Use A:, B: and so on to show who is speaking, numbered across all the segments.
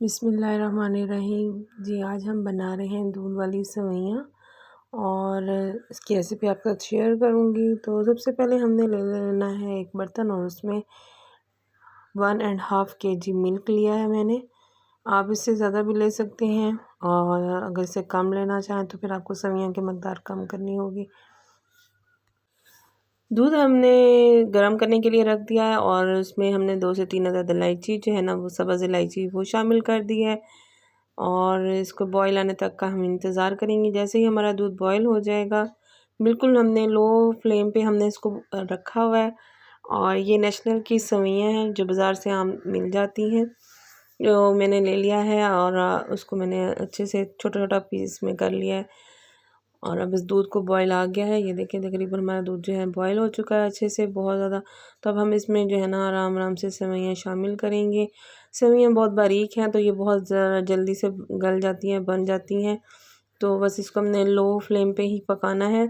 A: बिस्मिल्लाहिर्रहमानिर्रहीम। जी, आज हम बना रहे हैं दूध वाली सेवइयाँ और इसकी रेसिपी आपके साथ शेयर करूँगी। तो सबसे पहले हमने ले लेना है एक बर्तन और उसमें 1.5 kg मिल्क लिया है मैंने। आप इससे ज़्यादा भी ले सकते हैं और अगर इससे कम लेना चाहें तो फिर आपको सेवइयाँ की मकदार कम करनी होगी। दूध हमने गर्म करने के लिए रख दिया है और उसमें हमने 2 से 3 अदद इलायची जो है ना वो सब्ज़ इलायची वो शामिल कर दी है और इसको बॉयल आने तक का हम इंतज़ार करेंगे। जैसे ही हमारा दूध बॉयल हो जाएगा, बिल्कुल हमने लो फ्लेम पे हमने इसको रखा हुआ है और ये नेशनल की सेवइयाँ हैं जो बाज़ार से आम मिल जाती हैं, जो मैंने ले लिया है और उसको मैंने अच्छे से छोटा-छोटा पीस में कर लिया है। और अब इस दूध को बॉयल आ गया है, ये देखिए तकरीबन हमारा दूध जो है बॉयल हो चुका है अच्छे से बहुत ज़्यादा। तो अब हम इसमें जो है ना आराम-आराम से सेवइयाँ शामिल करेंगे। सेवइयाँ बहुत बारीक हैं तो ये बहुत जल्दी से गल जाती हैं, बन जाती हैं। तो बस इसको हमने लो फ्लेम पे ही पकाना है,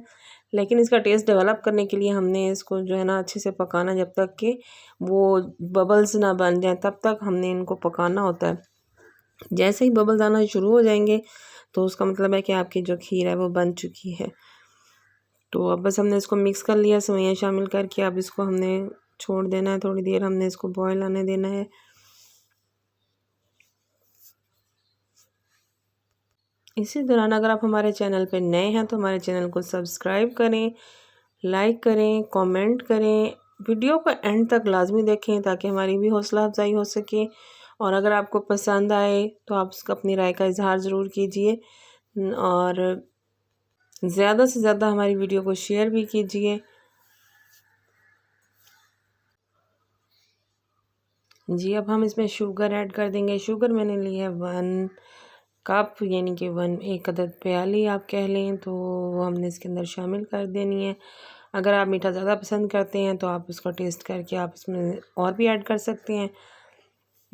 A: लेकिन इसका टेस्ट डेवलप करने के लिए हमने इसको जो है ना अच्छे से पकाना जब तक कि वो बबल्स ना बन जाएँ, तब तक हमने इनको पकाना होता है। जैसे ही बबल्स आना शुरू हो जाएंगे तो उसका मतलब है कि आपकी जो खीर है वो बन चुकी है। तो अब बस हमने इसको मिक्स कर लिया सेवइयाँ शामिल करके, अब इसको हमने छोड़ देना है, थोड़ी देर हमने इसको बॉयल आने देना है। इसी दौरान अगर आप हमारे चैनल पे नए हैं तो हमारे चैनल को सब्सक्राइब करें, लाइक करें, कमेंट करें, वीडियो को एंड तक लाजमी देखें ताकि हमारी भी हौसला अफजाई हो सके। और अगर आपको पसंद आए तो आप उसका अपनी राय का इजहार ज़रूर कीजिए और ज़्यादा से ज़्यादा हमारी वीडियो को शेयर भी कीजिए। जी, अब हम इसमें शुगर ऐड कर देंगे। शुगर मैंने ली है 1 कप, यानी कि 1 अदद प्याली आप कह लें, तो वो हमने इसके अंदर शामिल कर देनी है। अगर आप मीठा ज़्यादा पसंद करते हैं तो आप उसका टेस्ट करके आप इसमें और भी ऐड कर सकते हैं,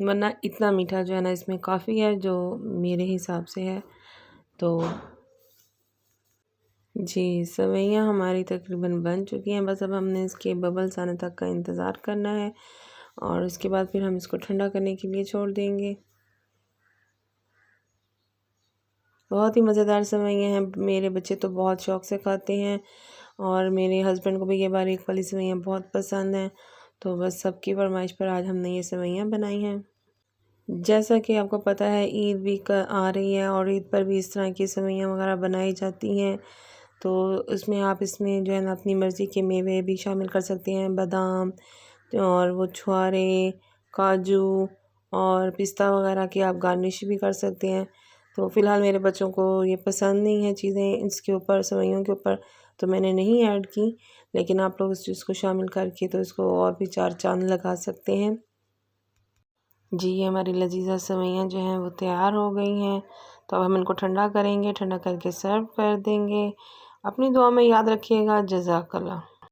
A: वरना इतना मीठा जो है ना इसमें काफ़ी है जो मेरे हिसाब से है। तो जी, सेवइयाँ हमारी तकरीबन बन चुकी हैं, बस अब हमने इसके बबल्स आने तक का इंतज़ार करना है और उसके बाद फिर हम इसको ठंडा करने के लिए छोड़ देंगे। बहुत ही मज़ेदार सेवइयाँ हैं, मेरे बच्चे तो बहुत शौक़ से खाते हैं और मेरे हस्बैंड को भी ये बारीक वाली सेवइयाँ बहुत पसंद हैं। तो बस सबकी फरमाइश पर आज हमने ये सेवइयाँ बनाई हैं। जैसा कि आपको पता है ईद भी आ रही है और ईद पर भी इस तरह की सेवइयाँ वगैरह बनाई जाती हैं। तो उसमें आप इसमें जो है ना अपनी मर्ज़ी के मेवे भी शामिल कर सकते हैं, बादाम और वो छुआरे, काजू और पिस्ता वगैरह की आप गार्निश भी कर सकते हैं। तो फ़िलहाल मेरे बच्चों को ये पसंद नहीं है चीज़ें इसके ऊपर, सेवइयों के ऊपर, तो मैंने नहीं ऐड की, लेकिन आप लोग इस चीज़ को शामिल करके तो इसको और भी 4 चाँद लगा सकते हैं। जी, ये हमारी लज़ीज़ा सेवइयाँ जो हैं वो तैयार हो गई हैं। तो अब हम इनको ठंडा करेंगे, ठंडा करके सर्व कर देंगे। अपनी दुआ में याद रखिएगा। जज़ाकल्लाह।